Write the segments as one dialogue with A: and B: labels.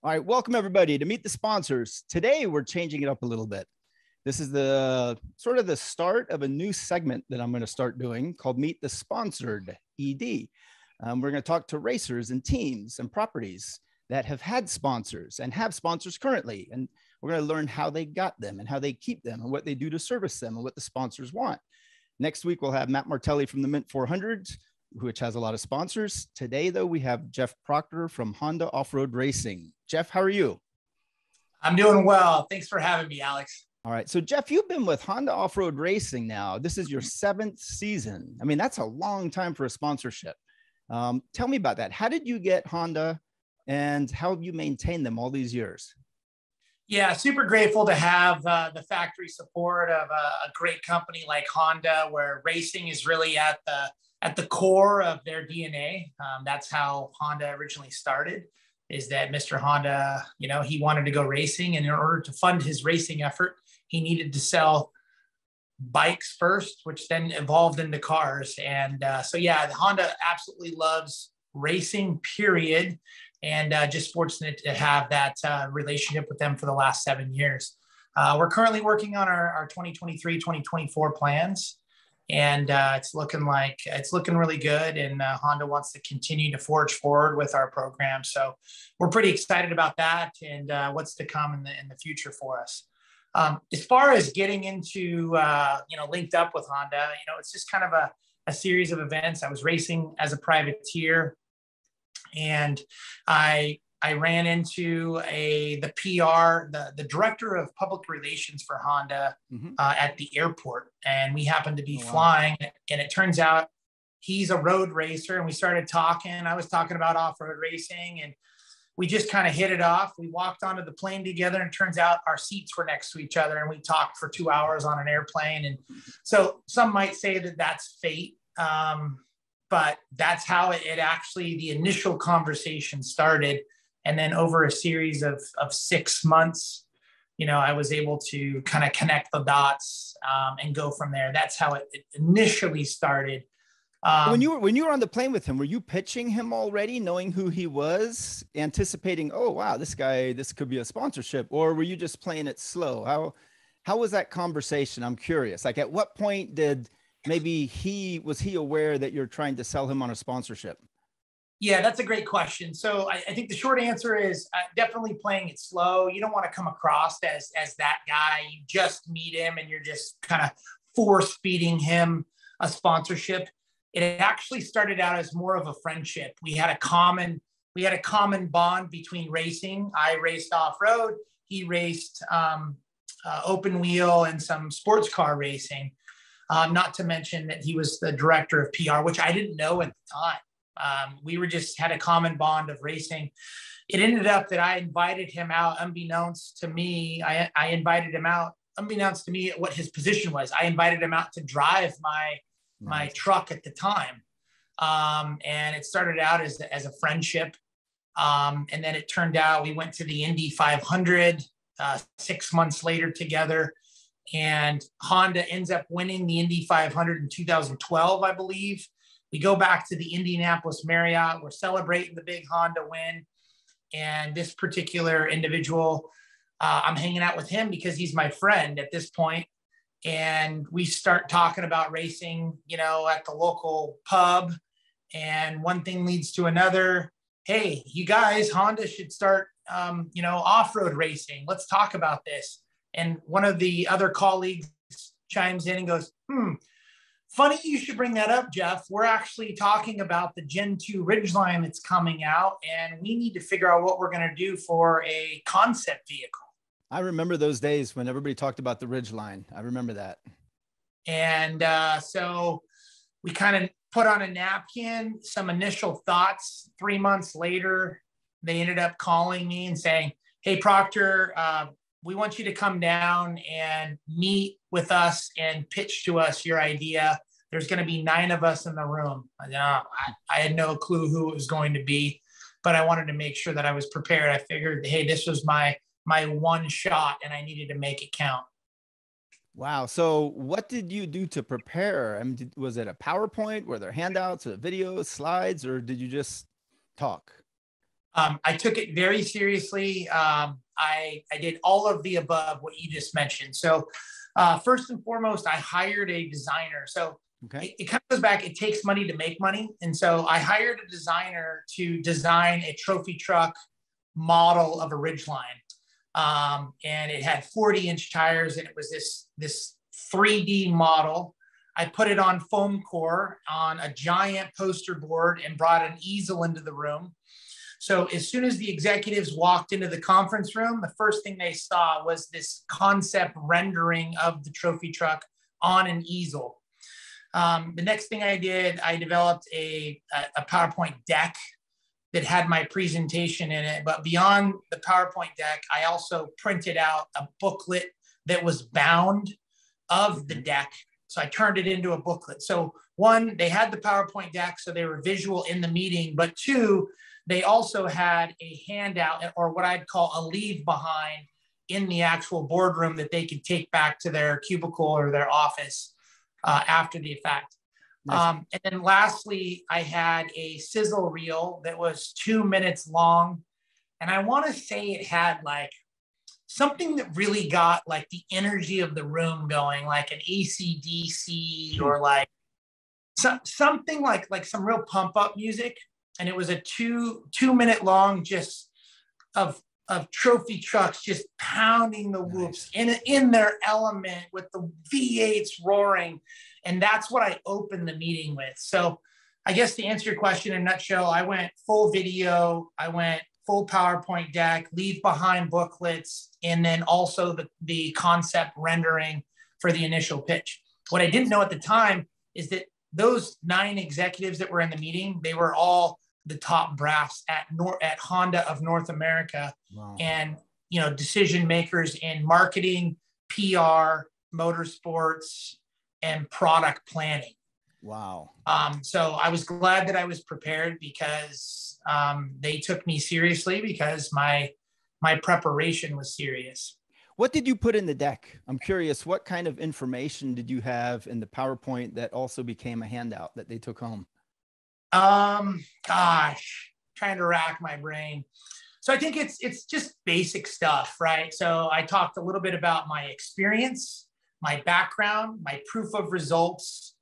A: All right, welcome everybody to Meet the Sponsors. Today we're changing it up a little bit. This is the sort of the start of a new segment that I'm going to start doing called Meet the Sponsored ED. We're going to talk to racers and teams and properties that have had sponsors and have sponsors currently. And we're going to learn how they got them and how they keep them and what they do to service them and what the sponsors want. Next week, we'll have Matt Martelli from the Mint 400, which has a lot of sponsors. Today, though, we have Jeff Proctor from Honda Off-Road Racing. Jeff, how are you?
B: I'm doing well. Thanks for having me, Alex.
A: All right. So, Jeff, you've been with Honda Off-Road Racing now. This is your 7th season. I mean, that's a long time for a sponsorship. Tell me about that. How did you get Honda and how have you maintained them all these years?
B: Yeah, super grateful to have the factory support of a great company like Honda, where racing is really at the core of their DNA. That's how Honda originally started, is that Mr. Honda, he wanted to go racing, and in order to fund his racing effort, he needed to sell bikes first, which then evolved into cars. And so, yeah, Honda absolutely loves racing, period. And just fortunate to have that relationship with them for the last 7 years. We're currently working on our 2023, 2024 plans. And it's looking really good. And Honda wants to continue to forge forward with our program. So we're pretty excited about that and what's to come in the future for us. As far as getting into, linked up with Honda, it's just kind of a series of events. I was racing as a privateer, and I ran into the PR, the director of public relations for Honda at the airport. And we happened to be flying, and it turns out he's a road racer. And we started talking. I was talking about off-road racing, and we just kind of hit it off. We walked onto the plane together, and it turns out our seats were next to each other, and we talked for 2 hours on an airplane. And so some might say that that's fate. But that's how it actually, the initial conversation started. And then over a series of 6 months, I was able to kind of connect the dots and go from there. That's how it initially started.
A: When you were on the plane with him, were you pitching him already, knowing who he was, anticipating, oh, wow, this could be a sponsorship? Or were you just playing it slow? How was that conversation? I'm curious. Like, at what point was he aware that you're trying to sell him on a sponsorship?
B: Yeah, that's a great question. So I think the short answer is definitely playing it slow. You don't want to come across as that guy. You just meet him and you're just kind of force feeding him a sponsorship. It actually started out as more of a friendship. We had a common bond between racing. I raced off-road. He raced open wheel and some sports car racing. Not to mention that he was the director of PR, which I didn't know at the time. We had a common bond of racing. It ended up that I invited him out unbeknownst to me. I invited him out unbeknownst to me what his position was. I invited him out to drive my truck at the time. And it started out as a friendship. And then it turned out we went to the Indy 500 6 months later together. And Honda ends up winning the Indy 500 in 2012, I believe. We go back to the Indianapolis Marriott. We're celebrating the big Honda win. And this particular individual, I'm hanging out with him because he's my friend at this point. And we start talking about racing, at the local pub. And one thing leads to another. Hey, you guys, Honda should start, off-road racing. Let's talk about this. And one of the other colleagues chimes in and goes, funny you should bring that up, Jeff. We're actually talking about the Gen 2 Ridgeline that's coming out, and we need to figure out what we're going to do for a concept vehicle.
A: I remember those days when everybody talked about the Ridgeline. I remember that.
B: And so we kind of put on a napkin some initial thoughts. 3 months later, they ended up calling me and saying, hey, Proctor, we want you to come down and meet with us and pitch to us your idea. There's going to be 9 of us in the room. I had no clue who it was going to be, but I wanted to make sure that I was prepared. I figured, hey, this was my one shot and I needed to make it count.
A: Wow. So what did you do to prepare? I mean, was it a PowerPoint? Were there handouts, videos, slides, or did you just talk?
B: I took it very seriously. I did all of the above, what you just mentioned. So first and foremost, I hired a designer. So it kind of goes back, it takes money to make money. And so I hired a designer to design a trophy truck model of a Ridgeline. And it had 40-inch tires, and it was this 3D model. I put it on foam core on a giant poster board and brought an easel into the room. So as soon as the executives walked into the conference room, the first thing they saw was this concept rendering of the trophy truck on an easel. The next thing I did, I developed a PowerPoint deck that had my presentation in it. But beyond the PowerPoint deck, I also printed out a booklet that was bound of the deck. So I turned it into a booklet. So one, they had the PowerPoint deck, so they were visual in the meeting. But two, they also had a handout, or what I'd call a leave behind, in the actual boardroom that they could take back to their cubicle or their office after the fact. Nice. And then lastly, I had a sizzle reel that was 2 minutes long. And I want to say it had like something that really got like the energy of the room going, like an AC/DC or like something like some real pump up music. And it was a two minute long just of trophy trucks just pounding the whoops in their element with the V8s roaring. And that's what I opened the meeting with. So I guess to answer your question in a nutshell, I went full video, I went full PowerPoint deck, leave behind booklets, and then also the concept rendering for the initial pitch. What I didn't know at the time is that those 9 executives that were in the meeting, they were all the top brass at Honda of North America. Wow. And, you know, decision makers in marketing, PR, motorsports, and product planning.
A: Wow.
B: So I was glad that I was prepared because they took me seriously because my preparation was serious.
A: What did you put in the deck? I'm curious, what kind of information did you have in the PowerPoint that also became a handout that they took home?
B: Gosh, trying to rack my brain. So I think it's just basic stuff, right? So I talked a little bit about my experience, my background, my proof of results,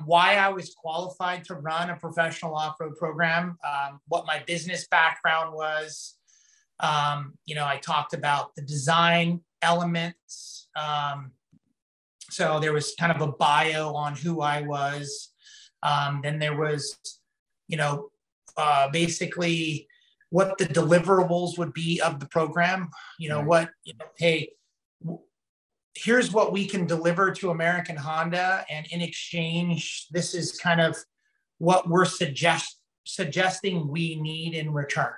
B: why I was qualified to run a professional off-road program, what my business background was. You know, I talked about the design elements. So there was kind of a bio on who I was. Then there was, you know, basically what the deliverables would be of the program. You know, what, you know, hey, here's what we can deliver to American Honda, and in exchange, this is kind of what we're suggesting we need in return.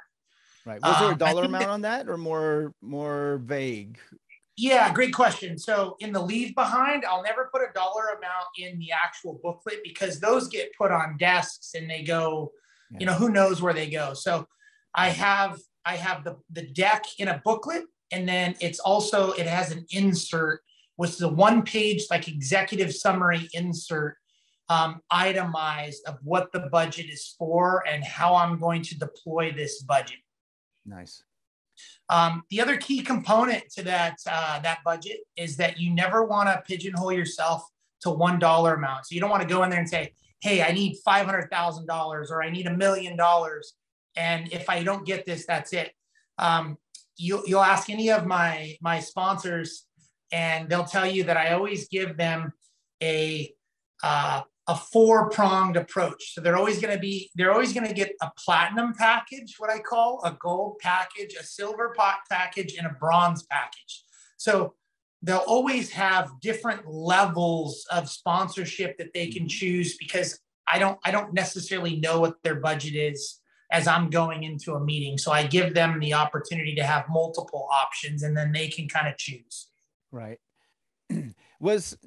A: Right. Was there a dollar amount on that, or more vague?
B: Yeah, great question. So in the leave behind, I'll never put a dollar amount in the actual booklet because those get put on desks and they go, you know, who knows where they go. So I have the deck in a booklet, and then it's also, it has an insert with the 1-page like executive summary insert, itemized of what the budget is for and how I'm going to deploy this budget.
A: Nice.
B: The other key component to that budget is that you never want to pigeonhole yourself to $1 amount. So you don't want to go in there and say, hey, I need $500,000 or I need $1 million. And if I don't get this, that's it. You'll ask any of my sponsors, and they'll tell you that I always give them a 4-pronged approach. So they're always going to get a platinum package, what I call a gold package, a silver pot package, and a bronze package. So they'll always have different levels of sponsorship that they can choose because I don't necessarily know what their budget is as I'm going into a meeting. So I give them the opportunity to have multiple options, and then they can kind of choose.
A: Right.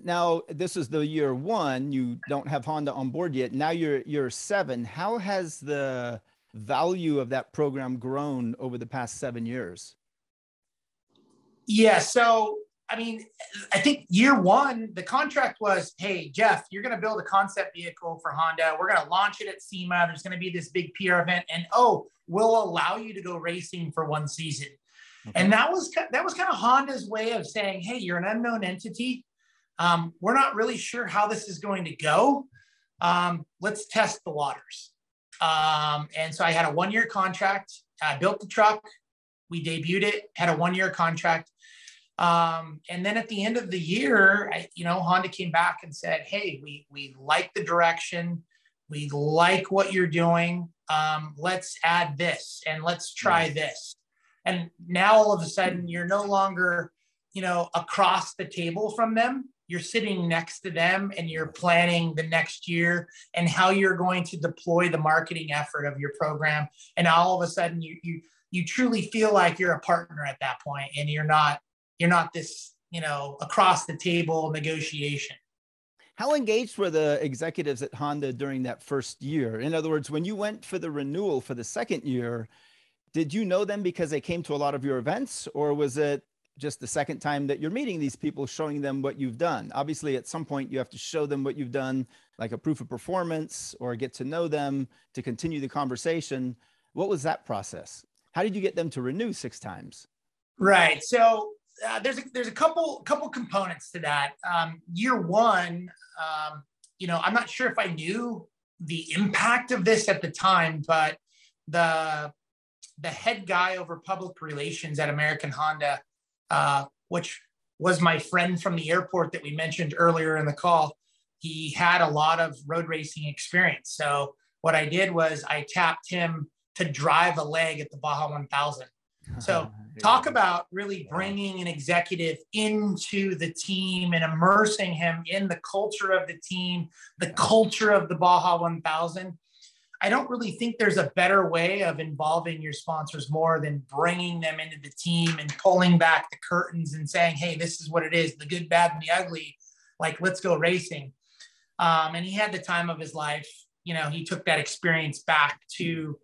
A: Now this is the year 1, you don't have Honda on board yet. Now you're 7. How has the value of that program grown over the past 7 years?
B: Yeah. So I mean, I think year one, the contract was, hey, Jeff, you're going to build a concept vehicle for Honda. We're going to launch it at SEMA. There's going to be this big PR event. And, oh, we'll allow you to go racing for one season. Okay. And that was kind of Honda's way of saying, hey, you're an unknown entity. We're not really sure how this is going to go. Let's test the waters. And so I had a 1-year contract. I built the truck. We debuted it, had a 1-year contract. And then at the end of the year, Honda came back and said, hey, we like the direction. We like what you're doing. Let's add this and let's try this. And now all of a sudden you're no longer, across the table from them. You're sitting next to them and you're planning the next year and how you're going to deploy the marketing effort of your program. And all of a sudden you truly feel like you're a partner at that point, and you're not this, across the table negotiation.
A: How engaged were the executives at Honda during that first year? In other words, when you went for the renewal for the second year, did you know them because they came to a lot of your events, or was it just the second time that you're meeting these people, showing them what you've done? Obviously, at some point you have to show them what you've done, like a proof of performance, or get to know them to continue the conversation. What was that process? How did you get them to renew 6 times?
B: Right. So there's a couple components to that. Year one, I'm not sure if I knew the impact of this at the time, but the head guy over public relations at American Honda, which was my friend from the airport that we mentioned earlier in the call, he had a lot of road racing experience. So what I did was I tapped him to drive a leg at the Baja 1000. So talk about really bringing an executive into the team and immersing him in the culture of the team, the culture of the Baja 1000. I don't really think there's a better way of involving your sponsors more than bringing them into the team and pulling back the curtains and saying, hey, this is what it is, the good, bad, and the ugly. Like, let's go racing. And he had the time of his life. He took that experience back to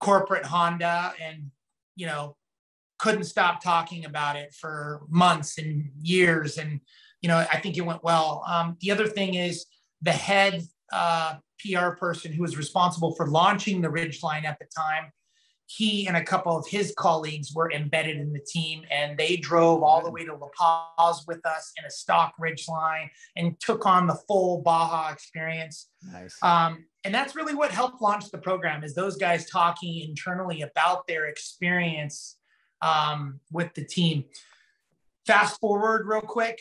B: corporate Honda and, couldn't stop talking about it for months and years. And, I think it went well. The other thing is the head PR person who was responsible for launching the Ridgeline at the time, he and a couple of his colleagues were embedded in the team, and they drove all the way to La Paz with us in a stock Ridgeline and took on the full Baja experience.
A: Nice.
B: And that's really what helped launch the program, is those guys talking internally about their experience with the team. Fast forward real quick.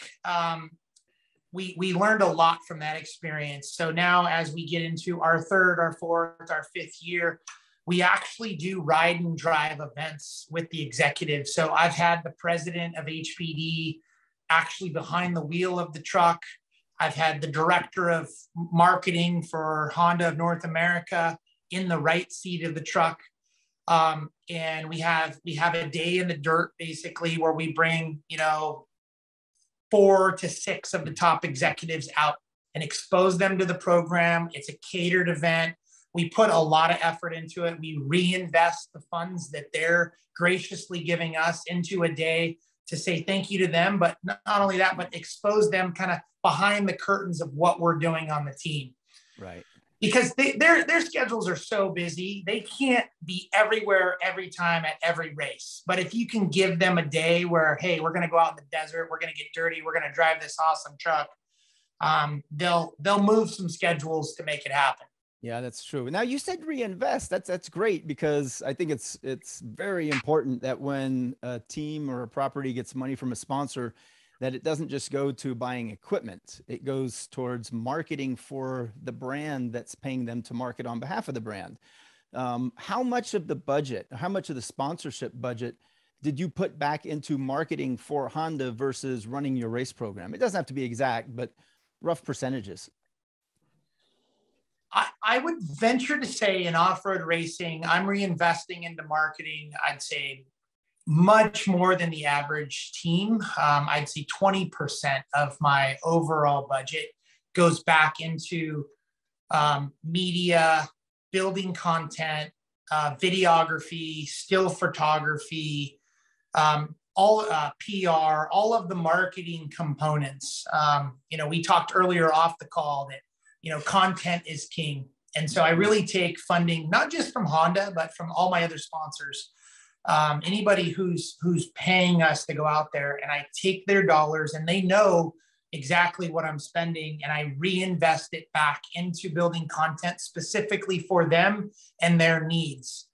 B: We learned a lot from that experience. So now as we get into our 3rd, our 4th, our 5th year, we actually do ride and drive events with the executives. So I've had the president of HPD actually behind the wheel of the truck. I've had the director of marketing for Honda of North America in the right seat of the truck. And we have a day in the dirt, basically, where we bring, 4 to 6 of the top executives out and expose them to the program. It's a catered event. We put a lot of effort into it. We reinvest the funds that they're graciously giving us into a day to say thank you to them. But not only that, but expose them kind of behind the curtains of what we're doing on the team.
A: Right.
B: Because their schedules are so busy, they can't be everywhere every time at every race. But if you can give them a day where, hey, we're going to go out in the desert, we're going to get dirty, we're going to drive this awesome truck, they'll move some schedules to make it happen.
A: Yeah, that's true. Now you said reinvest. That's great, because I think it's very important that when a team or a property gets money from a sponsor, that it doesn't just go to buying equipment. It goes towards marketing for the brand that's paying them to market on behalf of the brand. How much of the budget, how much of the sponsorship budget did you put back into marketing for Honda versus running your race program? It doesn't have to be exact, but rough percentages.
B: I would venture to say in off-road racing, I'm reinvesting into marketing, I'd say much more than the average team. I'd say 20% of my overall budget goes back into media, building content, videography, still photography, all PR, all of the marketing components. We talked earlier off the call that, content is king. And so I really take funding, not just from Honda, but from all my other sponsors. Anybody who's paying us to go out there, and I take their dollars and they know exactly what I'm spending, and I reinvest it back into building content specifically for them and their needs.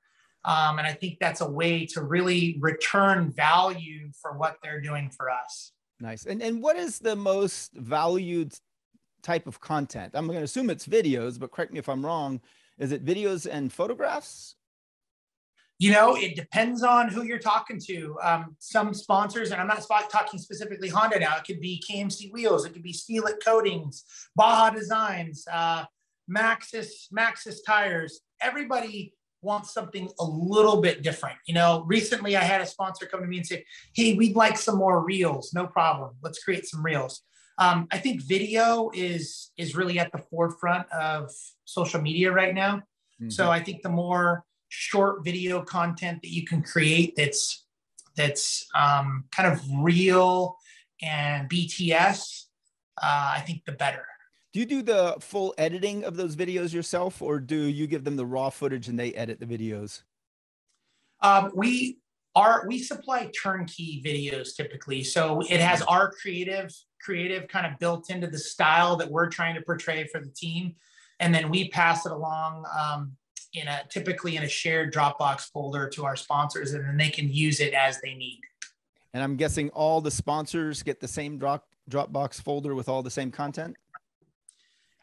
B: And I think that's a way to really return value for what they're doing for us.
A: Nice. And what is the most valued type of content? I'm going to assume it's videos, but correct me if I'm wrong. Is it videos and photographs?
B: It depends on who you're talking to. Some sponsors, and I'm not talking specifically Honda now, it could be KMC Wheels, it could be Steelix Coatings, Baja Designs, Maxxis Tires. Everybody wants something a little bit different. Recently I had a sponsor come to me and say, hey, we'd like some more reels. No problem. Let's create some reels. I think video is really at the forefront of social media right now. Mm-hmm. So I think the more short video content that you can create that's kind of real and BTS, I think the better.
A: Do you do the full editing of those videos yourself, or do you give them the raw footage and they edit the videos?
B: We supply turnkey videos typically. So it has our creative kind of built into the style that we're trying to portray for the team. And then we pass it along typically in a shared Dropbox folder to our sponsors, and then they can use it as they need.
A: And I'm guessing all the sponsors get the same Dropbox folder with all the same content?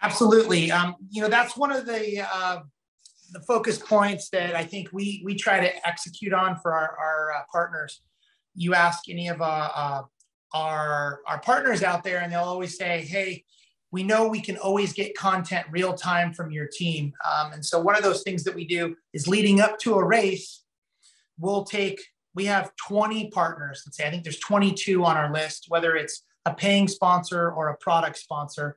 B: Absolutely. That's one of the focus points that I think we try to execute on for our partners. You ask any of our partners out there, and they'll always say, hey, we know we can always get content real time from your team. And so one of those things that we do is leading up to a race, we have 20 partners. Let's say, I think there's 22 on our list, whether it's a paying sponsor or a product sponsor.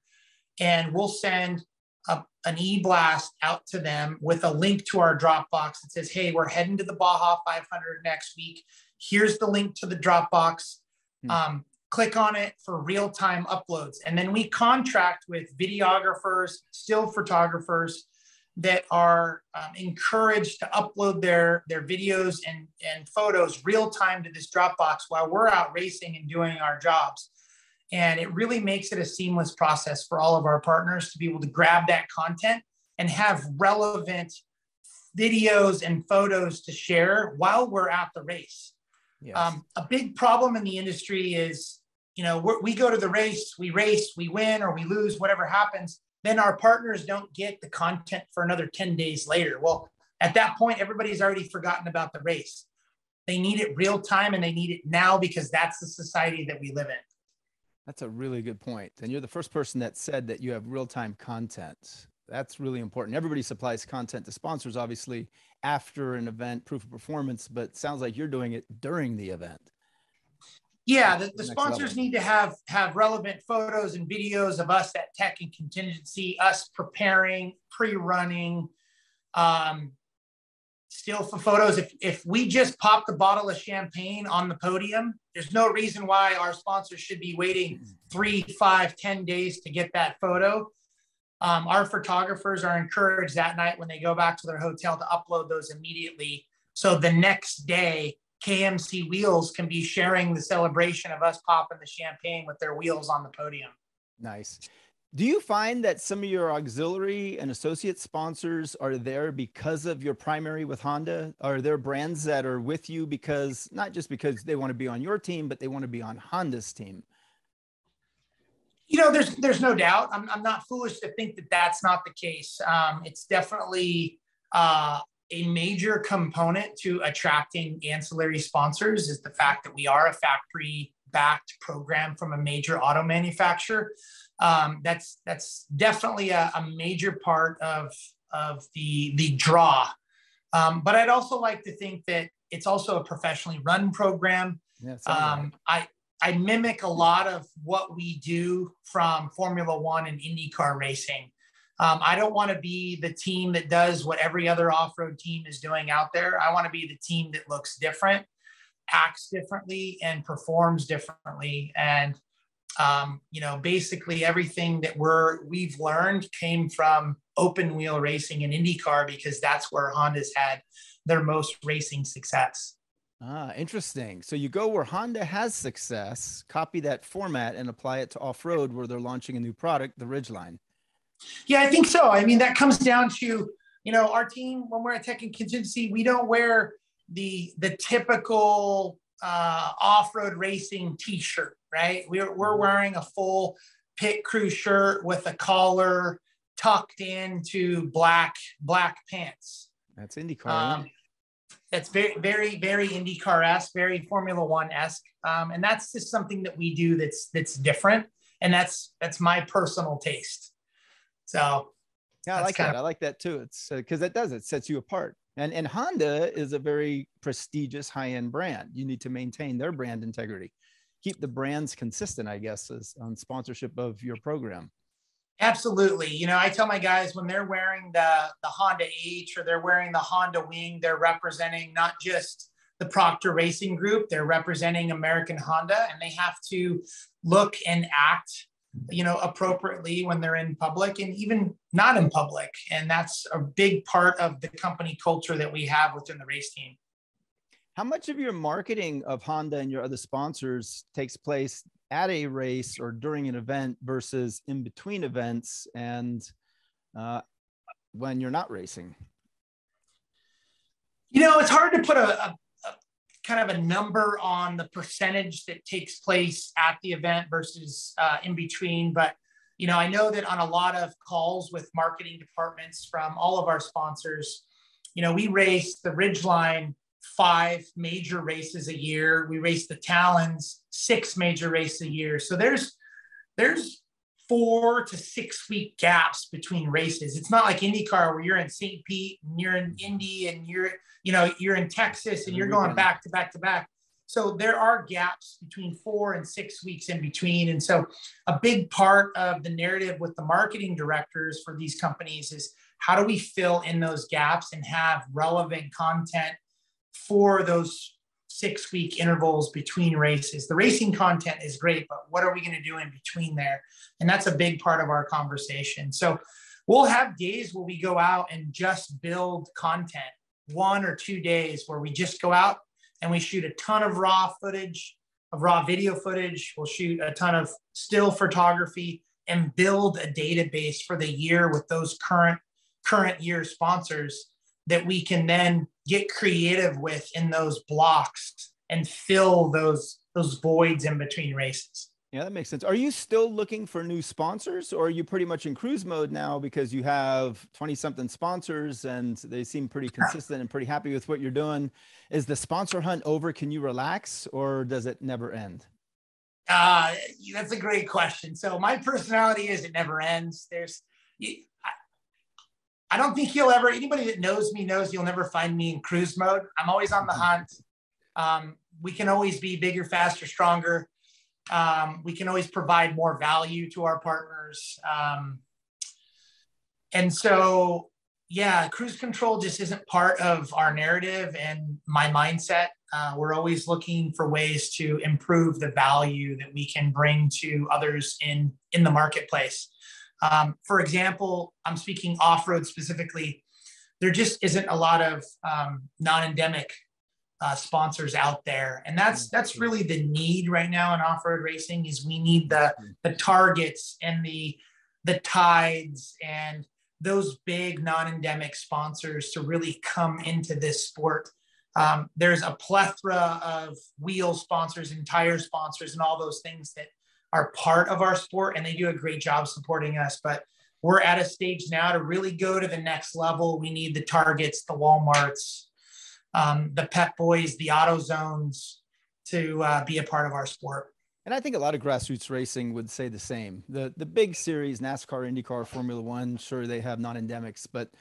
B: And we'll send an e-blast out to them with a link to our Dropbox that says, hey, we're heading to the Baja 500 next week. Here's the link to the Dropbox. Click on it for real-time uploads. And then we contract with videographers, still photographers that are encouraged to upload their videos and photos real-time to this Dropbox while we're out racing and doing our jobs. And it really makes it a seamless process for all of our partners to be able to grab that content and have relevant videos and photos to share while we're at the race. Yes. A big problem in the industry is, we go to the race, we win or we lose, whatever happens, then our partners don't get the content for another 10 days later. Well, at that point, everybody's already forgotten about the race. They need it real time, and they need it now because that's the society that we live in.
A: That's a really good point. And you're the first person that said that you have real-time content. That's really important. Everybody supplies content to sponsors, obviously, after an event, proof of performance, but it sounds like you're doing it during the event.
B: Yeah, the sponsors need to have relevant photos and videos of us at Tech and Contingency, us preparing, pre-running, still for photos. If we just pop the bottle of champagne on the podium, there's no reason why our sponsors should be waiting 3, 5, 10 days to get that photo. Our photographers are encouraged that night when they go back to their hotel to upload those immediately. So the next day, KMC Wheels can be sharing the celebration of us popping the champagne with their wheels on the podium.
A: Nice. Do you find that some of your auxiliary and associate sponsors are there because of your primary with Honda? Are there brands that are with you because, not just because they want to be on your team, but they want to be on Honda's team?
B: There's no doubt. I'm not foolish to think that that's not the case. It's definitely a major component to attracting ancillary sponsors is the fact that we are a factory-backed program from a major auto manufacturer. That's definitely a major part of the draw. But I'd also like to think that it's also a professionally run program.
A: Yeah,
B: I mimic a lot of what we do from Formula One and IndyCar racing. I don't want to be the team that does what every other off-road team is doing out there. I want to be the team that looks different. acts differently and performs differently. And basically everything that we've learned came from open wheel racing and IndyCar, because that's where Honda's had their most racing success.
A: Ah, interesting. So you go where Honda has success, copy that format and apply it to off-road where they're launching a new product, the Ridgeline.
B: Yeah, I think so. I mean, that comes down to, our team, when we're at Tech and Contingency, we don't wear the typical off-road racing t-shirt, right? We're wearing a full pit crew shirt with a collar tucked into black pants.
A: That's IndyCar.
B: That's very, very, very IndyCar-esque, very Formula One-esque. And that's just something that we do that's different. And that's my personal taste. So
A: yeah, I like that. I like that too. It's because it sets you apart. And Honda is a very prestigious high-end brand. You need to maintain their brand integrity, keep the brands consistent, I guess, on sponsorship of your program.
B: Absolutely. I tell my guys, when they're wearing the Honda H or they're wearing the Honda Wing, they're representing not just the Proctor Racing Group, they're representing American Honda, and they have to look and act appropriately when they're in public and even not in public. And that's a big part of the company culture that we have within the race team.
A: How much of your marketing of Honda and your other sponsors takes place at a race or during an event versus in between events and when you're not racing?
B: It's hard to put a kind of a number on the percentage that takes place at the event versus in between. But, I know that on a lot of calls with marketing departments from all of our sponsors, we race the Ridgeline 5 major races a year. We race the Talons 6 major races a year. So there's 4 to 6 week gaps between races. It's not like IndyCar where you're in St. Pete and you're in Indy and you're in Texas and you're going back to back to back. So there are gaps between 4 and 6 weeks in between. And so a big part of the narrative with the marketing directors for these companies is how do we fill in those gaps and have relevant content for those 6 week intervals between races. The racing content is great, but what are we going to do in between there? And that's a big part of our conversation. So we'll have days where we go out and just build content, 1 or 2 days where we just go out and we shoot a ton of raw video footage. We'll shoot a ton of still photography and build a database for the year with those current year sponsors that we can then get creative with in those blocks and fill those voids in between races.
A: Yeah, that makes sense. Are you still looking for new sponsors, or are you pretty much in cruise mode now because you have 20-something sponsors and they seem pretty consistent and pretty happy with what you're doing? Is the sponsor hunt over? Can you relax, or does it never end?
B: That's a great question. So my personality is it never ends. I don't think anybody that knows me knows you'll never find me in cruise mode. I'm always on the hunt. We can always be bigger, faster, stronger. We can always provide more value to our partners. And so, yeah, cruise control just isn't part of our narrative and my mindset. We're always looking for ways to improve the value that we can bring to others in the marketplace. For example, I'm speaking off-road specifically. There just isn't a lot of non-endemic sponsors out there. And that's really the need right now in off-road racing is we need the Targets and the Tides and those big non-endemic sponsors to really come into this sport. There's a plethora of wheel sponsors and tire sponsors and all those things that are part of our sport, and they do a great job supporting us. But we're at a stage now to really go to the next level. We need the Targets, the Walmarts, the Pep Boys, the AutoZones to be a part of our sport.
A: And I think a lot of grassroots racing would say the same. The big series, NASCAR, IndyCar, Formula One, sure, they have non-endemics, but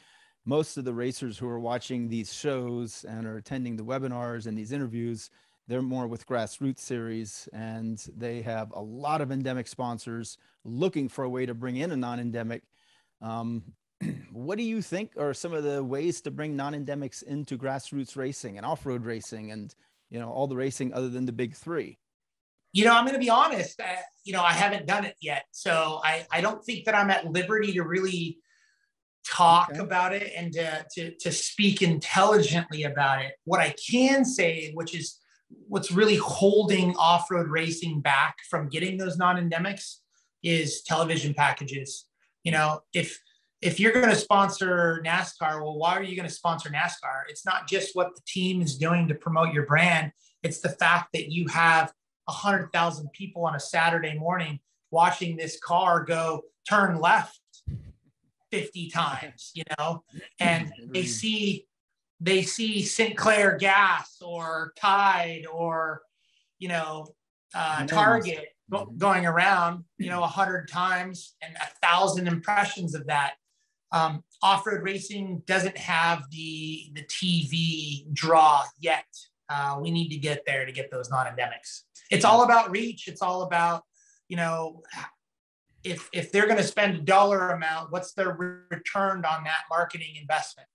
A: most of the racers who are watching these shows and are attending the webinars and these interviews, they're more with grassroots series, and they have a lot of endemic sponsors looking for a way to bring in a non-endemic. What do you think are some of the ways to bring non-endemics into grassroots racing and off-road racing and all the racing other than the big three?
B: I'm going to be honest. I haven't done it yet, so I don't think that I'm at liberty to really talk about it and to speak intelligently about it. What I can say, which is what's really holding off-road racing back from getting those non-endemics, is television packages. If you're going to sponsor NASCAR, well, why are you going to sponsor NASCAR? It's not just what the team is doing to promote your brand. It's the fact that you have 100,000 people on a Saturday morning watching this car go turn left 50 times, and they see Sinclair Gas or Tide or, Target going around, 100 times and 1,000 impressions of that. Off-road racing doesn't have the TV draw yet. We need to get there to get those non-endemics. It's all about reach. It's all about, if they're going to spend a dollar amount, what's their return on that marketing investment?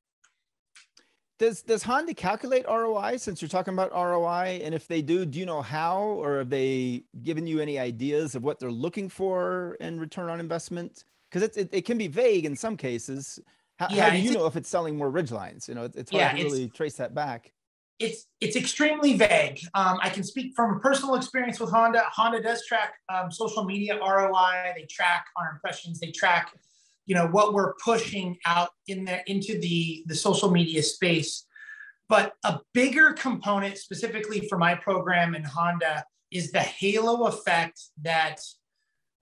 A: Does Honda calculate ROI, since you're talking about ROI? And if they do you know how, or have they given you any ideas of what they're looking for in return on investment? Because it can be vague in some cases. How do you know if it's selling more Ridgelines? It's hard to really trace that back.
B: It's extremely vague. I can speak from a personal experience with Honda. Honda does track social media ROI. They track our impressions. They track, what we're pushing out into the social media space. But a bigger component specifically for my program in Honda is the halo effect that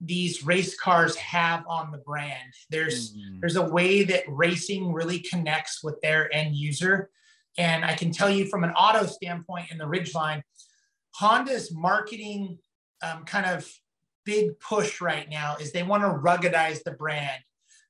B: these race cars have on the brand. There's a way that racing really connects with their end user. And I can tell you from an auto standpoint in the Ridgeline, Honda's marketing kind of big push right now is they want to ruggedize the brand.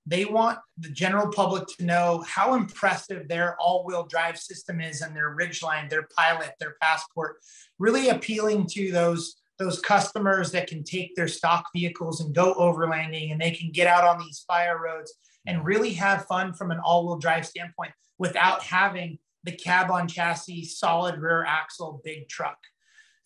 B: They want the general public to know how impressive their all-wheel drive system is and their Ridgeline, their Pilot, their Passport, really appealing to those customers that can take their stock vehicles and go overlanding, and they can get out on these fire roads and really have fun from an all-wheel drive standpoint without having the cab on chassis, solid rear axle, big truck.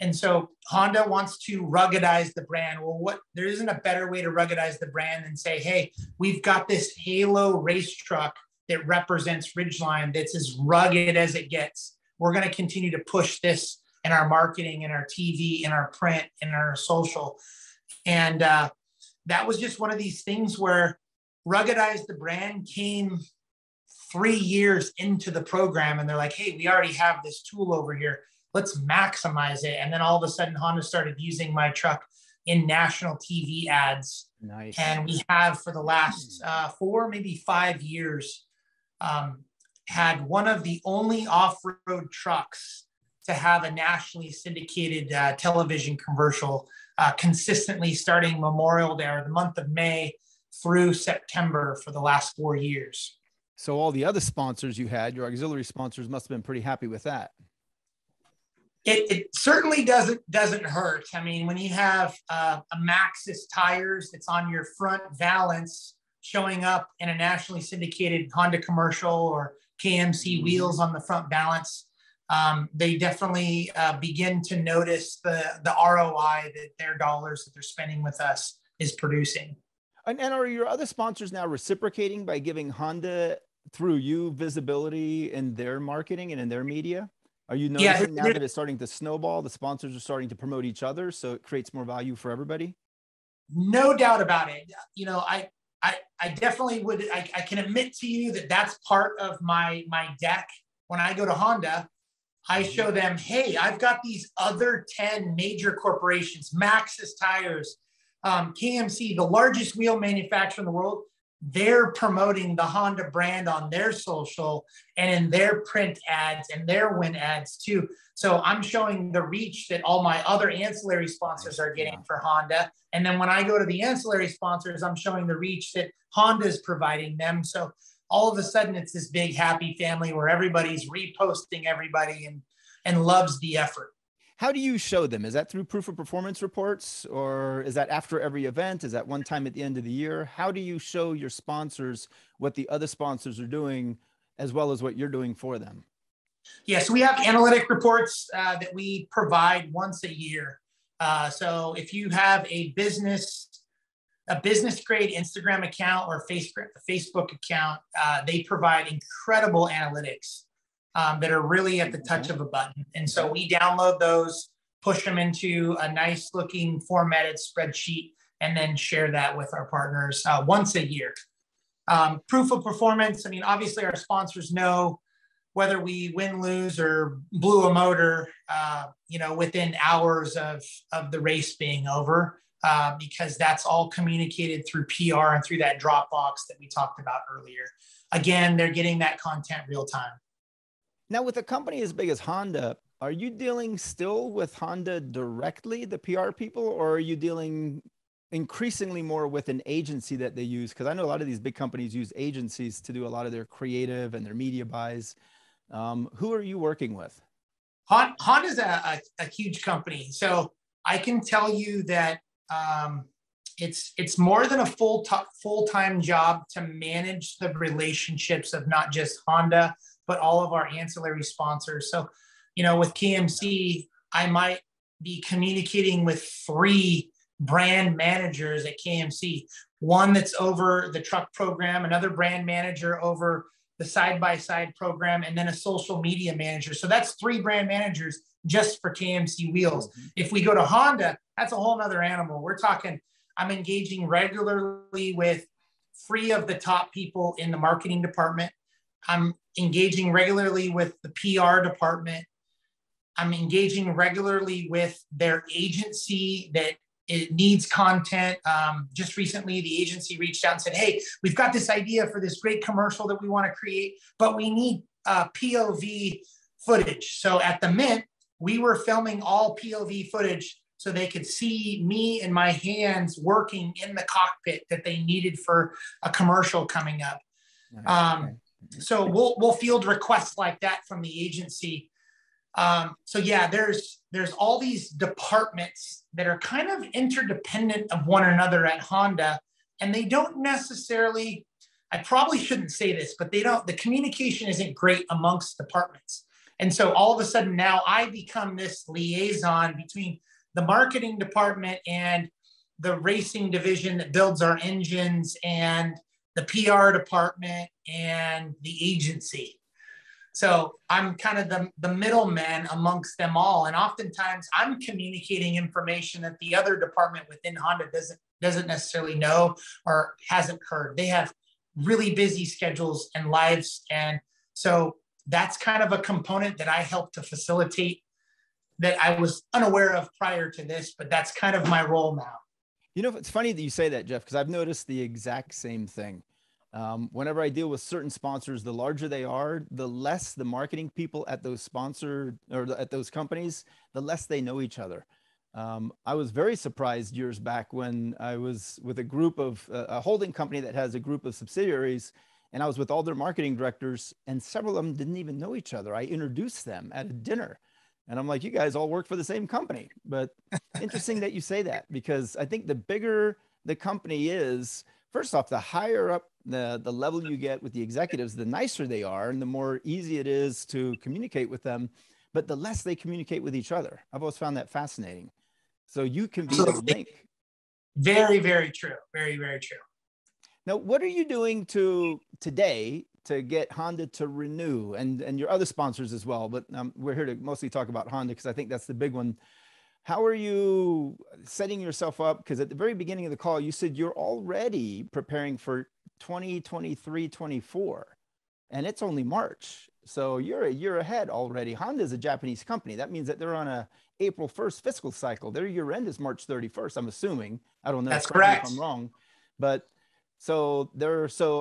B: And so Honda wants to ruggedize the brand. Well, there isn't a better way to ruggedize the brand than say, hey, we've got this halo race truck that represents Ridgeline that's as rugged as it gets. We're going to continue to push this in our marketing, in our TV, in our print, in our social. And that was just one of these things where ruggedize the brand came 3 years into the program, and they're like, hey, we already have this tool over here. Let's maximize it. And then all of a sudden, Honda started using my truck in national TV ads.
A: Nice.
B: And we have for the last 4, maybe 5 years, had one of the only off-road trucks to have a nationally syndicated television commercial consistently starting Memorial Day, or the month of May through September for the last 4 years.
A: So all the other sponsors you had, your auxiliary sponsors, must have been pretty happy with that.
B: It certainly doesn't hurt. I mean, when you have a Maxxis tires that's on your front valance showing up in a nationally syndicated Honda commercial, or KMC wheels on the front valance, they definitely begin to notice the ROI that their dollars that they're spending with us is producing.
A: And are your other sponsors now reciprocating by giving Honda, through you, visibility in their marketing and in their media? Are you noticing now that it's starting to snowball, the sponsors are starting to promote each other, so it creates more value for everybody?
B: No doubt about it. I definitely would. I can admit to you that that's part of my deck. When I go to Honda, I show them, hey, I've got these other 10 major corporations, Maxxis Tires, KMC, the largest wheel manufacturer in the world. They're promoting the Honda brand on their social and in their print ads and their win ads too. So I'm showing the reach that all my other ancillary sponsors are getting for Honda. And then when I go to the ancillary sponsors, I'm showing the reach that Honda is providing them. So all of a sudden it's this big happy family where everybody's reposting everybody and loves the effort.
A: How do you show them? Is that through proof of performance reports, or is that after every event? Is that one time at the end of the year? How do you show your sponsors what the other sponsors are doing, as well as what you're doing for them?
B: Yeah, so we have analytic reports that we provide once a year. So if you have a business grade Instagram account or Facebook account, they provide incredible analytics that are really at the touch of a button. And so we download those, push them into a nice looking formatted spreadsheet, and then share that with our partners once a year. Proof of performance. I mean, obviously our sponsors know whether we win, lose, or blew a motor, within hours of the race being over, because that's all communicated through PR and through that Dropbox that we talked about earlier. Again, they're getting that content real time.
A: Now, with a company as big as Honda, are you dealing still with Honda directly, the PR people, or are you dealing increasingly more with an agency that they use? Because I know a lot of these big companies use agencies to do a lot of their creative and their media buys. Who are you working with?
B: Honda's a huge company. So I can tell you that it's more than a full-time job to manage the relationships of not just Honda, but all of our ancillary sponsors. So, with KMC, I might be communicating with 3 brand managers at KMC, one that's over the truck program, another brand manager over the side-by-side program, and then a social media manager. So that's 3 brand managers just for KMC Wheels. Mm-hmm. If we go to Honda, that's a whole nother animal. We're talking, I'm engaging regularly with 3 of the top people in the marketing department. I'm engaging regularly with the PR department. I'm engaging regularly with their agency that it needs content. Just recently, the agency reached out and said, hey, we've got this idea for this great commercial that we want to create, but we need POV footage. So at the Mint, we were filming all POV footage so they could see me and my hands working in the cockpit that they needed for a commercial coming up. So we'll field requests like that from the agency. So yeah, there's all these departments that are kind of interdependent of one another at Honda, and they don't necessarily, I probably shouldn't say this, but the communication isn't great amongst departments. And so all of a sudden now I become this liaison between the marketing department and the racing division that builds our engines and the PR department and the agency. So I'm kind of the middleman amongst them all. And oftentimes I'm communicating information that the other department within Honda doesn't necessarily know or hasn't heard. They have really busy schedules and lives. And so that's kind of a component that I help to facilitate that I was unaware of prior to this, but that's kind of my role now.
A: It's funny that you say that, Jeff, because I've noticed the exact same thing. Whenever I deal with certain sponsors, the larger they are, the less the marketing people at those sponsored or at those companies, the less they know each other. I was very surprised years back when I was with a group of a holding company that has a group of subsidiaries, and I was with all their marketing directors, and several of them didn't even know each other. I introduced them at a dinner, and I'm like, you guys all work for the same company. But interesting that you say that, because I think the bigger the company is, first off, the higher up the level you get with the executives, the nicer they are and the more easy it is to communicate with them, but the less they communicate with each other. I've always found that fascinating. So you can be the link.
B: Very, very true. Very, very true.
A: Now, what are you doing today to get Honda to renew and your other sponsors as well? But we're here to mostly talk about Honda because I think that's the big one. How are you setting yourself up? Because at the very beginning of the call, you said you're already preparing for 2023, 24, and it's only March. So you're a year ahead already. Honda is a Japanese company. That means that they're on a April 1st fiscal cycle. Their year end is March 31st, I'm assuming. I don't know.
B: That's correct.
A: If I'm wrong. But so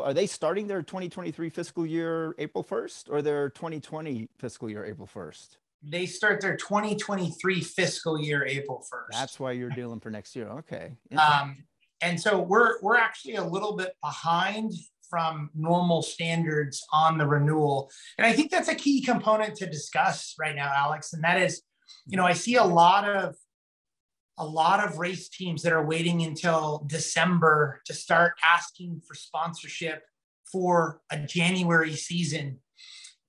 A: are they starting their 2023 fiscal year April 1st or their 2020 fiscal year April 1st?
B: They start their 2023 fiscal year April 1st.
A: That's why you're dealing for next year. Okay.
B: And so we're actually a little bit behind from normal standards on the renewal. And I think that's a key component to discuss right now, Alex. And that is, I see a lot of race teams that are waiting until December to start asking for sponsorship for a January season.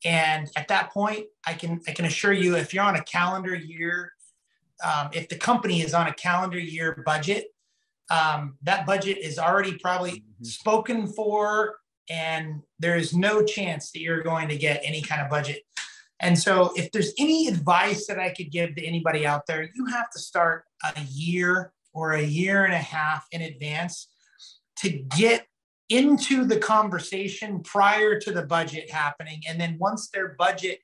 B: And at that point, I can assure you, if you're on a calendar year, if the company is on a calendar year budget, that budget is already probably spoken for, and there's no chance that you're going to get any kind of budget. And so if there's any advice that I could give to anybody out there, you have to start a year or a year and a half in advance to get into the conversation prior to the budget happening. And then once their budget,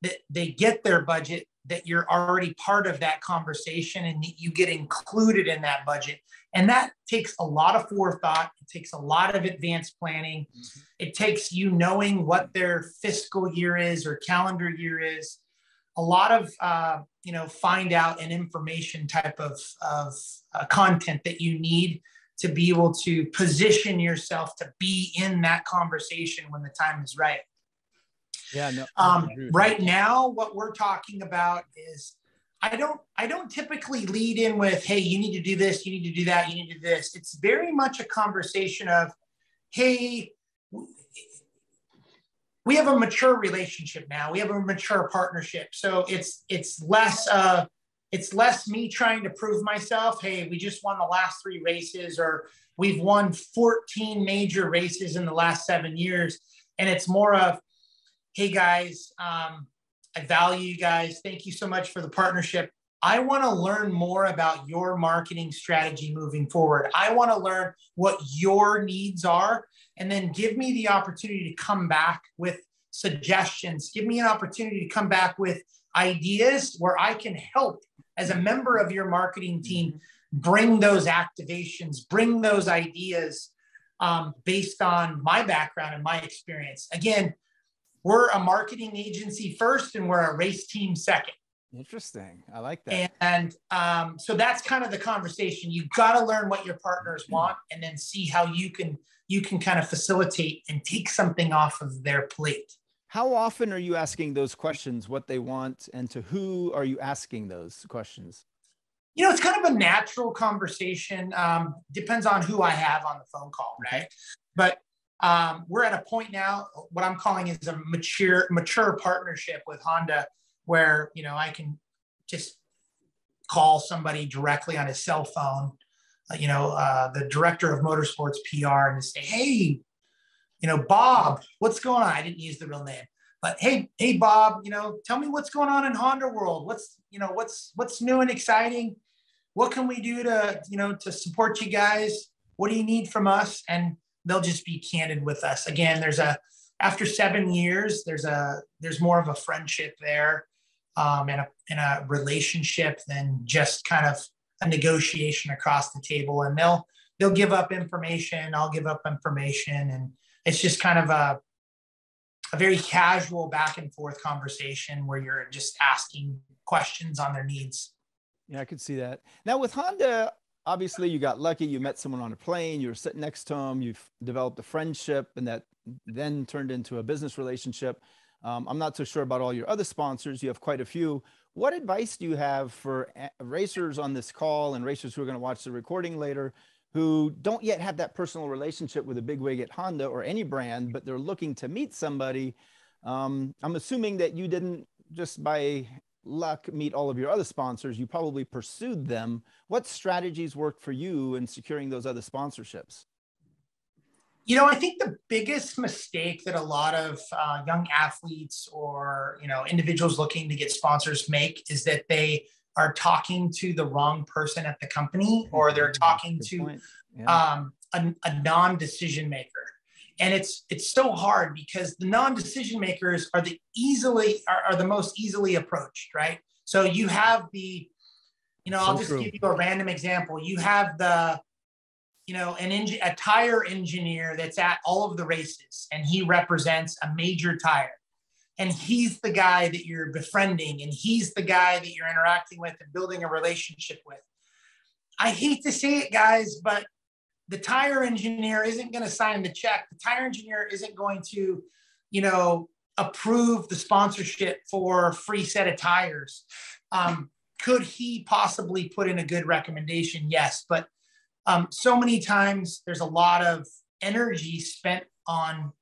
B: that they get their budget, that you're already part of that conversation and you get included in that budget. And that takes a lot of forethought. It takes a lot of advanced planning. Mm-hmm. It takes you knowing what their fiscal year is or calendar year is. A lot of, find out and information type of content that you need to be able to position yourself to be in that conversation when the time is right.
A: Yeah. No.
B: Right now, what we're talking about is I don't typically lead in with, hey, you need to do this, you need to do that, you need to do this. It's very much a conversation of, hey, we have a mature relationship now. We have a mature partnership. So it's less me trying to prove myself. Hey, we just won the last 3 races, or we've won 14 major races in the last 7 years. And it's more of, hey guys, I value you guys. Thank you so much for the partnership. I want to learn more about your marketing strategy moving forward. I want to learn what your needs are, and then give me the opportunity to come back with suggestions. Give me an opportunity to come back with ideas where I can help as a member of your marketing team bring those activations, bring those ideas based on my background and my experience. Again, we're a marketing agency first, and we're a race team second.
A: Interesting. I like that.
B: And so that's kind of the conversation. You've got to learn what your partners want, and then see how you can kind of facilitate and take something off of their plate.
A: How often are you asking those questions, what they want, and to who are you asking those questions?
B: It's kind of a natural conversation. Depends on who I have on the phone call, right? But we're at a point now, what I'm calling is a mature partnership with Honda, where, I can just call somebody directly on his cell phone, the director of motorsports PR, and say, hey, Bob, what's going on? I didn't use the real name, but hey, Bob, tell me what's going on in Honda world. What's new and exciting? What can we do to support you guys? What do you need from us? And they'll just be candid with us. Again, after 7 years, there's more of a friendship there, and a relationship than just kind of a negotiation across the table. And they'll give up information. I'll give up information. And it's just kind of a very casual back and forth conversation where you're just asking questions on their needs.
A: Yeah, I could see that. Now with Honda, obviously you got lucky. You met someone on a plane, you were sitting next to him, you've developed a friendship, and that then turned into a business relationship. I'm not so sure about all your other sponsors. You have quite a few. What advice do you have for racers on this call and racers who are going to watch the recording later, who don't yet have that personal relationship with a bigwig at Honda or any brand, but they're looking to meet somebody? I'm assuming that you didn't just by luck meet all of your other sponsors. You probably pursued them. What strategies worked for you in securing those other sponsorships?
B: I think the biggest mistake that a lot of young athletes or, individuals looking to get sponsors make is that they are talking to the wrong person at the company, or they're talking to a non-decision maker. And it's so hard because the non-decision makers are the most easily approached, right? So you have I'll just give you a random example. You have a tire engineer that's at all of the races, and he represents a major tire. And he's the guy that you're befriending, and he's the guy that you're interacting with and building a relationship with. I hate to say it, guys, but the tire engineer isn't going to sign the check. The tire engineer isn't going to, approve the sponsorship for a free set of tires. Could he possibly put in a good recommendation? Yes. But so many times there's a lot of energy spent on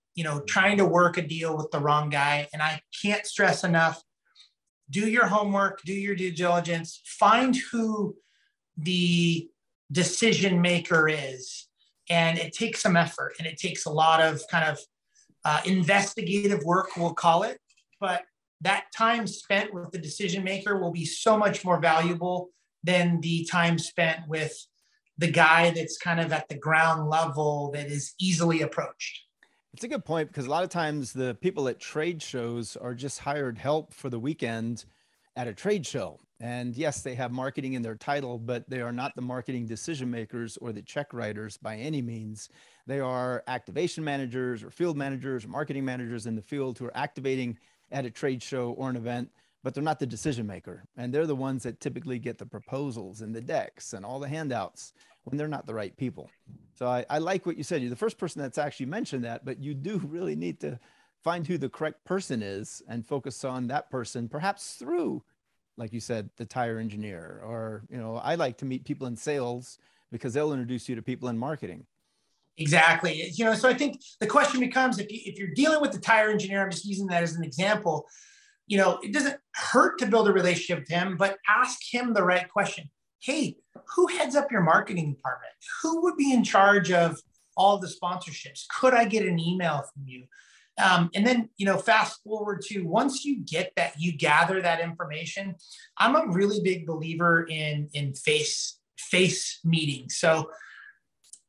B: trying to work a deal with the wrong guy. And I can't stress enough, do your homework, do your due diligence, find who the decision maker is. And it takes some effort, and it takes a lot of kind of investigative work, we'll call it. But that time spent with the decision maker will be so much more valuable than the time spent with the guy that's kind of at the ground level that is easily approached.
A: It's a good point, because a lot of times the people at trade shows are just hired help for the weekend at a trade show. And yes, they have marketing in their title, but they are not the marketing decision makers or the check writers by any means. They are activation managers or field managers or marketing managers in the field who are activating at a trade show or an event, but they're not the decision maker. And they're the ones that typically get the proposals and the decks and all the handouts when they're not the right people. So I like what you said. You're the first person that's actually mentioned that, but you do really need to find who the correct person is and focus on that person, perhaps through, like you said, the tire engineer, or, I like to meet people in sales because they'll introduce you to people in marketing.
B: Exactly. So I think the question becomes, if you're dealing with the tire engineer, I'm just using that as an example, it doesn't hurt to build a relationship with him, but ask him the right question. Hey, who heads up your marketing department? Who would be in charge of all the sponsorships? Could I get an email from you? And then, fast forward to once you get that, you gather that information. I'm a really big believer in face meetings. So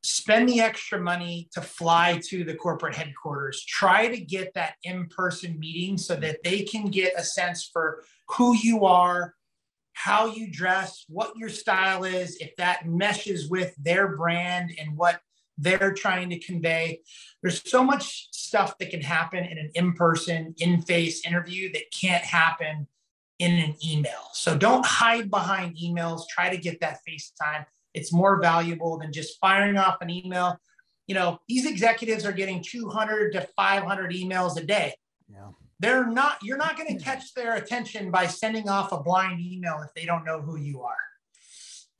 B: spend the extra money to fly to the corporate headquarters. Try to get that in-person meeting so that they can get a sense for who you are, how you dress, what your style is, if that meshes with their brand and what they're trying to convey. There's so much stuff that can happen in an in-person, in-face interview that can't happen in an email. So don't hide behind emails. Try to get that face time. It's more valuable than just firing off an email. These executives are getting 200 to 500 emails a day.
A: Yeah.
B: You're not going to catch their attention by sending off a blind email if they don't know who you are.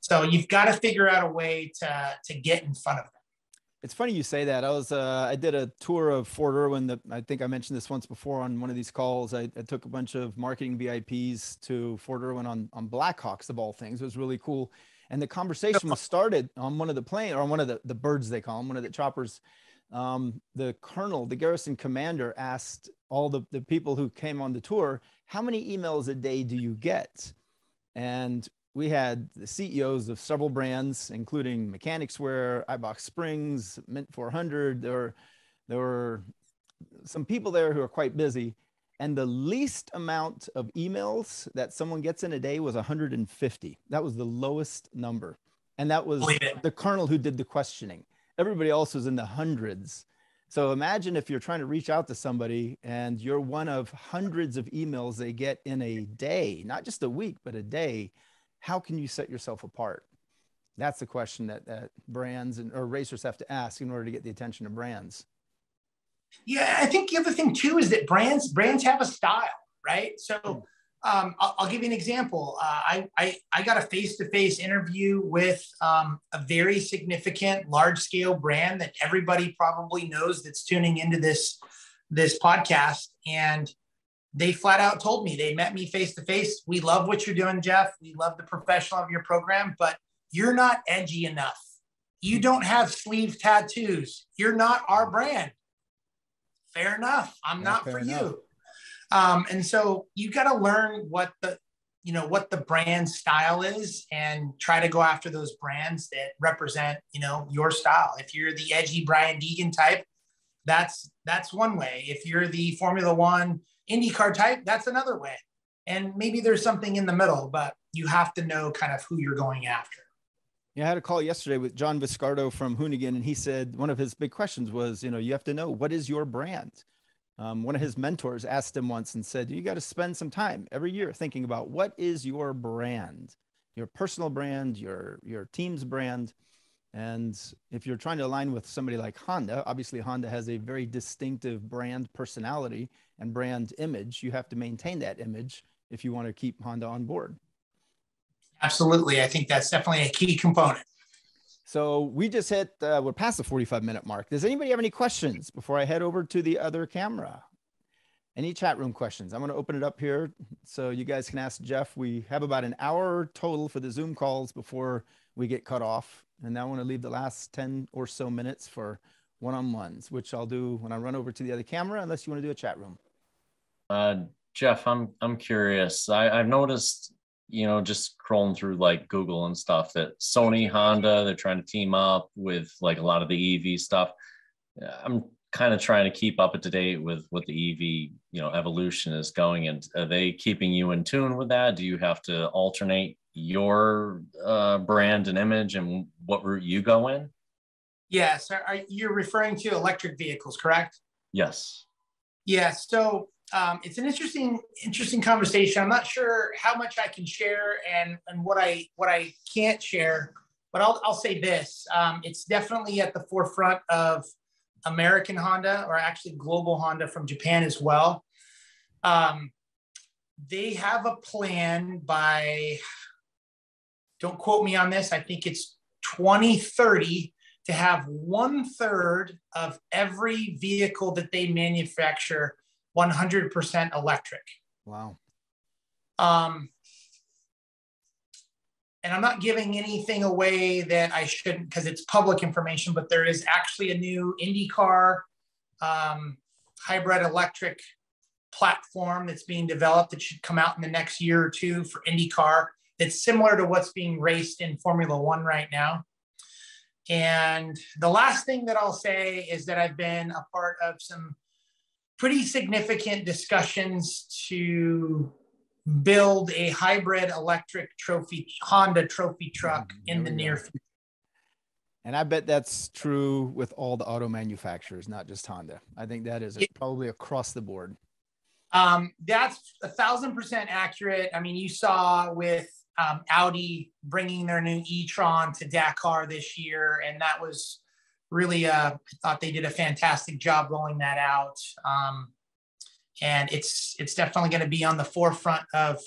B: So you've got to figure out a way to get in front of them.
A: It's funny you say that. I did a tour of Fort Irwin. I think I mentioned this once before on one of these calls. I took a bunch of marketing VIPs to Fort Irwin on Blackhawks, of all things. It was really cool. And the conversation was started on one of the plane, or on one of the birds, they call them, one of the choppers. The colonel, the garrison commander, asked all the people who came on the tour, how many emails a day do you get? And we had the CEOs of several brands, including Mechanics Wear, iBox Springs, Mint 400. There were some people there who are quite busy. And the least amount of emails that someone gets in a day was 150. That was the lowest number. And that was the colonel who did the questioning. Everybody else was in the hundreds. So imagine if you're trying to reach out to somebody and you're one of hundreds of emails they get in a day, not just a week, but a day. How can you set yourself apart? That's the question that brands or racers have to ask in order to get the attention of brands.
B: Yeah, I think the other thing too is that brands have a style, right? So I'll give you an example. I got a face-to-face interview with a very significant large-scale brand that everybody probably knows that's tuning into this podcast. And they flat out told me, they met me face-to-face. We love what you're doing, Jeff. We love the professional of your program, but you're not edgy enough. You don't have sleeve tattoos. You're not our brand. Fair enough. I'm not for you. And so you got to learn what the brand style is and try to go after those brands that represent, your style. If you're the edgy Brian Deegan type, that's one way. If you're the Formula One IndyCar type, that's another way. And maybe there's something in the middle, but you have to know kind of who you're going after.
A: Yeah, I had a call yesterday with John Viscardo from Hoonigan, and he said one of his big questions was, you have to know, what is your brand? One of his mentors asked him once and said, you got to spend some time every year thinking about what is your brand, your personal brand, your team's brand. And if you're trying to align with somebody like Honda, obviously Honda has a very distinctive brand personality and brand image. You have to maintain that image if you want to keep Honda on board.
B: Absolutely. I think that's definitely a key component.
A: So we just hit, we're past the 45-minute mark. Does anybody have any questions before I head over to the other camera? Any chat room questions? I'm going to open it up here so you guys can ask Jeff. We have about an hour total for the Zoom calls before we get cut off. And now I want to leave the last 10 or so minutes for one-on-ones, which I'll do when I run over to the other camera, unless you want to do a chat room.
C: Jeff, I'm curious. I've noticed, just scrolling through like Google and stuff, that Sony, Honda, they're trying to team up with like a lot of the EV stuff. I'm kind of trying to keep up to date with what the EV, evolution is going. And are they keeping you in tune with that? Do you have to alternate your brand and image and what route you go in?
B: Yes. You're referring to electric vehicles, correct?
C: Yes.
B: Yeah. So it's an interesting conversation. I'm not sure how much I can share and what I can't share, but I'll say this. It's definitely at the forefront of American Honda, or actually global Honda from Japan as well. They have a plan by, don't quote me on this, I think it's 2030, to have 1/3 of every vehicle that they manufacture 100% electric.
A: Wow.
B: And I'm not giving anything away that I shouldn't, because it's public information, but there is actually a new IndyCar hybrid electric platform that's being developed that should come out in the next year or two for IndyCar. That's similar to what's being raced in Formula One right now. And the last thing that I'll say is that I've been a part of some pretty significant discussions to build a hybrid electric Honda trophy truck in the near future.
A: And I bet that's true with all the auto manufacturers, not just Honda. I think that is probably across the board.
B: That's 1,000% accurate. I mean, you saw with Audi bringing their new e-tron to Dakar this year, and that was really, I thought they did a fantastic job rolling that out. And it's definitely going to be on the forefront of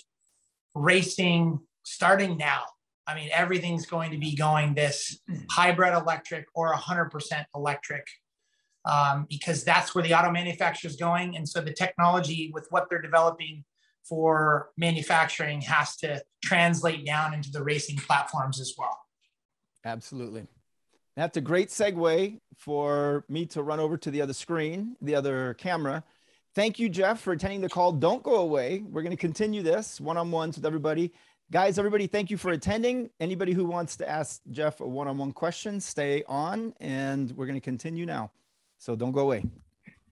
B: racing starting now. I mean, everything's going to be going this hybrid electric or 100% electric, because that's where the auto manufacturer is going. And so the technology with what they're developing for manufacturing has to translate down into the racing platforms as well.
A: Absolutely. That's a great segue for me to run over to the other screen, the other camera. Thank you, Jeff, for attending the call. Don't go away. We're going to continue this one-on-ones with everybody. Guys, everybody, thank you for attending. Anybody who wants to ask Jeff a one-on-one question, stay on, and we're going to continue now. So don't go away.